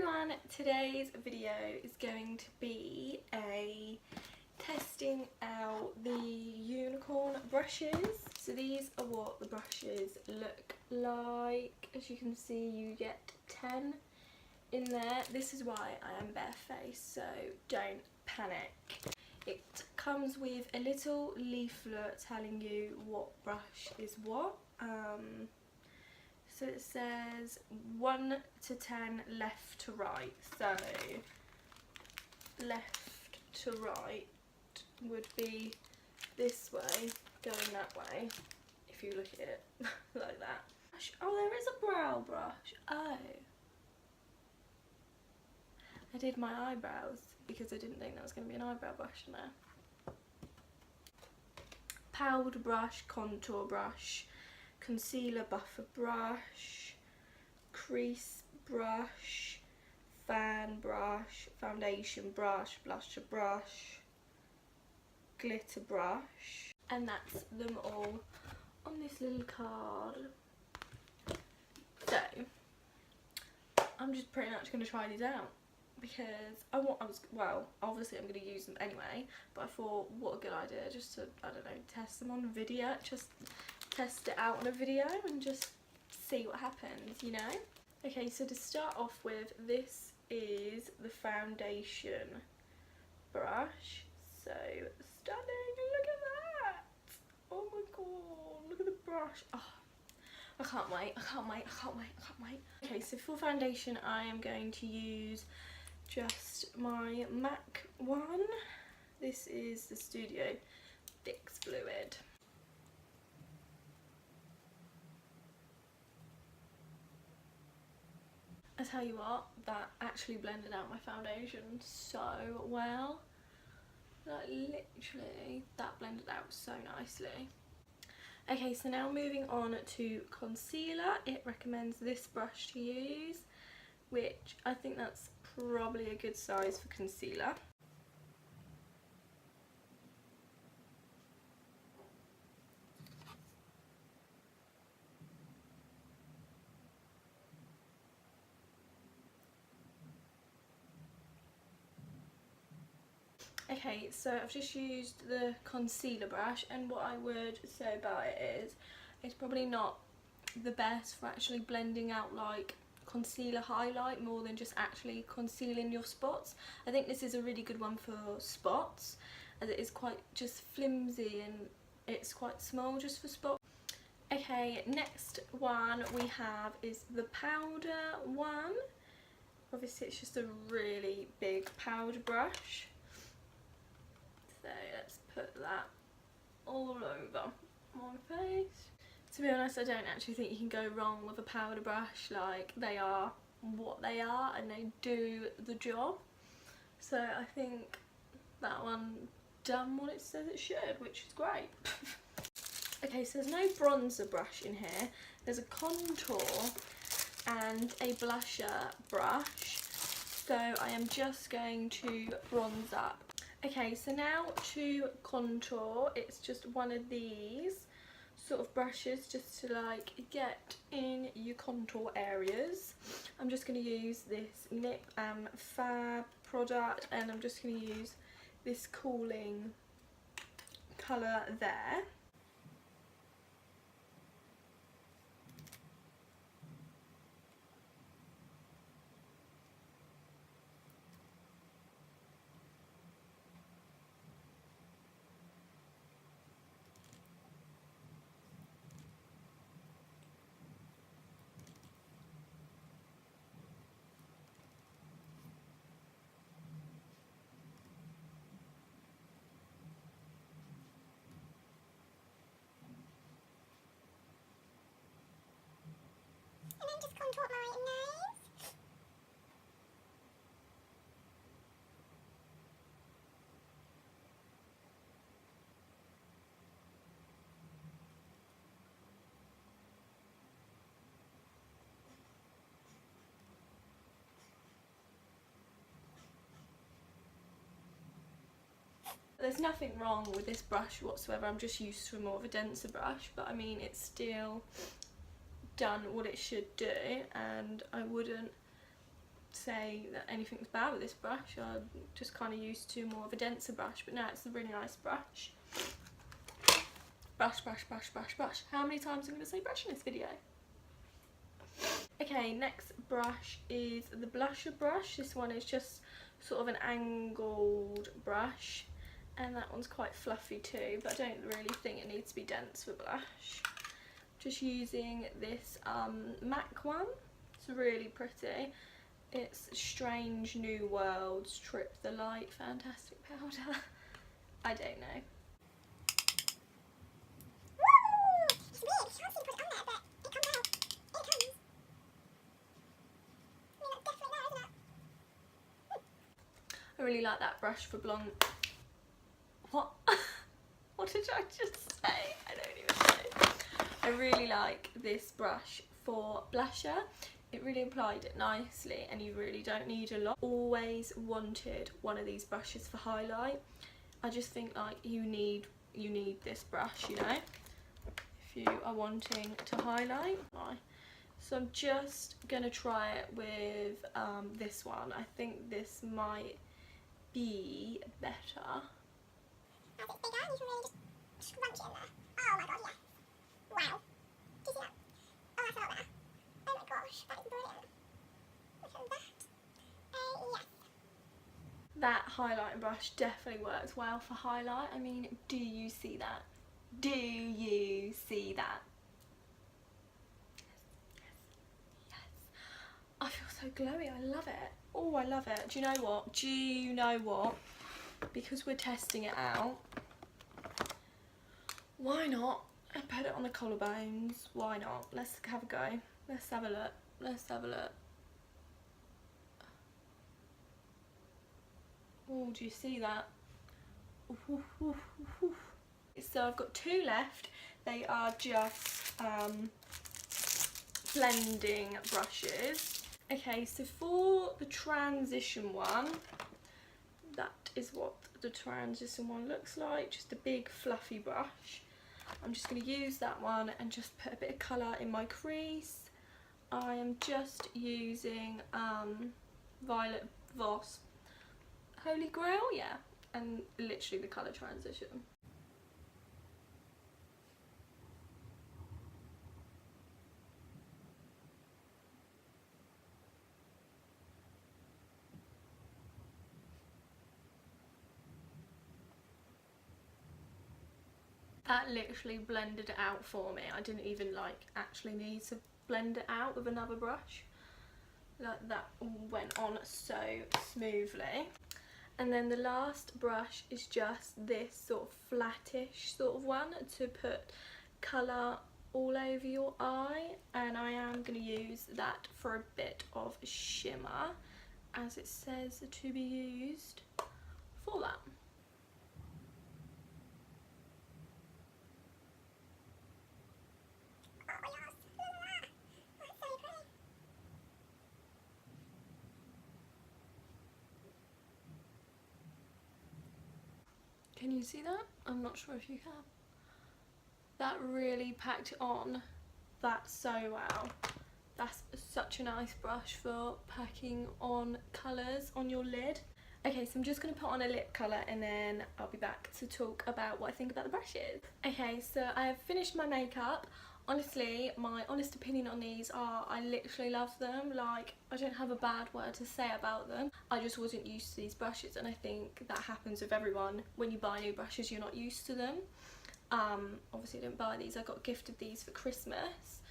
everyone, today's video is going to be a testing out the unicorn brushes. So these are what the brushes look like. As you can see, you get 10 in there. This is why I am barefaced, so don't panic. It comes with a little leaflet telling you what brush is what. So it says 1 to 10 left to right, so left to right would be this way, going that way, if you look at it like that. Oh, there is a brow brush. Oh, I did my eyebrows because I didn't think there was going to be an eyebrow brush in there. Powder brush, contour brush, concealer buffer brush, crease brush, fan brush, foundation brush, blusher brush, glitter brush, and that's them all on this little card. So I'm just pretty much going to try these out because obviously I'm going to use them anyway, but I thought what a good idea just to, I don't know, test them on video, just test it out on a video and just see what happens, you know. Okay, so to start off with, this is the foundation brush. So stunning, look at that. Oh my god, look at the brush. Oh, I can't wait, I can't wait, I can't wait, I can't wait. Okay, so for foundation I am going to use just my MAC one. This is the Studio Fix Fluid. I tell you what, that actually blended out my foundation so well. Like literally, that blended out so nicely. Okay, so now moving on to concealer. It recommends this brush to use, which I think that's probably a good size for concealer. Okay, so I've just used the concealer brush, and what I would say about it is it's probably not the best for actually blending out like concealer highlight more than just actually concealing your spots. I think this is a really good one for spots, as it is quite just flimsy and it's quite small just for spots. Okay, next one we have is the powder one. Obviously it's just a really big powder brush. So let's put that all over my face. To be honest, I don't actually think you can go wrong with a powder brush. Like, they are what they are and they do the job. So I think that one done what it says it should, which is great. Okay, so there's no bronzer brush in here. There's a contour and a blusher brush. So I am just going to bronze up. Okay, so now to contour, it's just one of these sort of brushes just to like get in your contour areas. I'm just going to use this Nip Fab product, and I'm just going to use this cooling colour there. Just contour my nose. There's nothing wrong with this brush whatsoever. I'm just used to more of a denser brush, but I mean it's still done what it should do, and I wouldn't say that anything's bad with this brush. I'm just kind of used to more of a denser brush, but now it's a really nice brush. Brush, brush, brush, brush, brush. How many times am I going to say brush in this video? Okay, next brush is the blusher brush. This one is just sort of an angled brush, and that one's quite fluffy too, but I don't really think it needs to be dense for blush. Just using this MAC one. It's really pretty. It's Strange New Worlds Trip the Light Fantastic Powder. I don't know. I really like that brush for blonde. What? What did I just say? I don't even know. I really like this brush for blusher. It really applied it nicely, and you really don't need a lot. Always wanted one of these brushes for highlight. I just think like you need this brush, you know, if you are wanting to highlight. So I'm just gonna try it with this one. I think this might be better. As it's bigger, you can really just scrunch it in there. Oh my god, yes. Wow. Do you see that? Oh, that's a lot better. Oh my gosh, that is brilliant. Look at that. Yes. That highlighting brush definitely works well for highlight. I mean, do you see that? Do you see that? Yes, yes, yes. I feel so glowy, I love it. Oh, I love it. Do you know what? Do you know what? Because we're testing it out, why not? I put it on the collarbones. Why not? Let's have a go. Let's have a look. Let's have a look. Oh, do you see that? So I've got two left. They are just blending brushes. Okay, so for the transition one, that is what the transition one looks like. Just a big fluffy brush. I'm just going to use that one and just put a bit of colour in my crease. I am just using Violet Voss Holy Grail, yeah, and literally the colour transition. That literally blended it out for me. I didn't even like actually need to blend it out with another brush. Like, that went on so smoothly. And then the last brush is just this sort of flattish sort of one to put colour all over your eye, and I am going to use that for a bit of shimmer, as it says to be used for that. Can you see that? I'm not sure if you can. That really packed it on that so well. That's such a nice brush for packing on colours on your lid. Okay, so I'm just going to put on a lip colour and then I'll be back to talk about what I think about the brushes. Okay, so I have finished my makeup. Honestly, my honest opinion on these are I literally love them. Like, I don't have a bad word to say about them. I just wasn't used to these brushes, and I think that happens with everyone. When you buy new brushes, you're not used to them. Obviously I didn't buy these, I got gifted these for Christmas.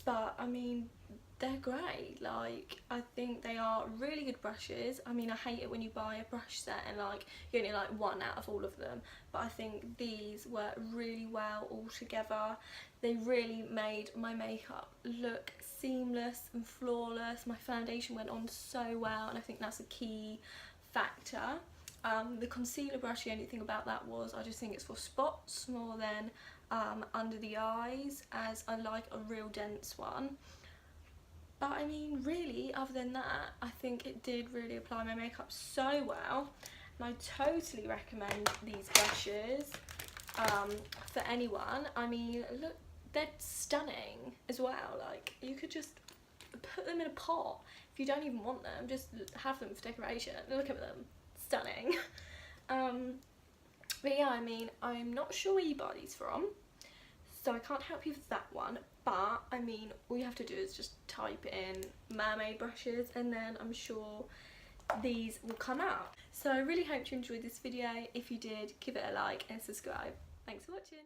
But I mean, they're great. Like, I think they are really good brushes. I mean, I hate it when you buy a brush set and like you only like one out of all of them, but I think these work really well all together. They really made my makeup look seamless and flawless. My foundation went on so well, and I think that's a key factor. The concealer brush, the only thing about that was I just think it's for spots more than under the eyes, as I like a real dense one. But I mean, really, other than that, I think it did really apply my makeup so well, and I totally recommend these brushes for anyone. I mean, look, they're stunning as well. Like, you could just put them in a pot. If you don't even want them, just have them for decoration. Look at them, stunning. But yeah, I mean, I'm not sure where you buy these from, so I can't help you with that one, but I mean, all you have to do is just type in mermaid brushes and then I'm sure these will come out. So I really hope you enjoyed this video. If you did, give it a like and subscribe. Thanks for watching.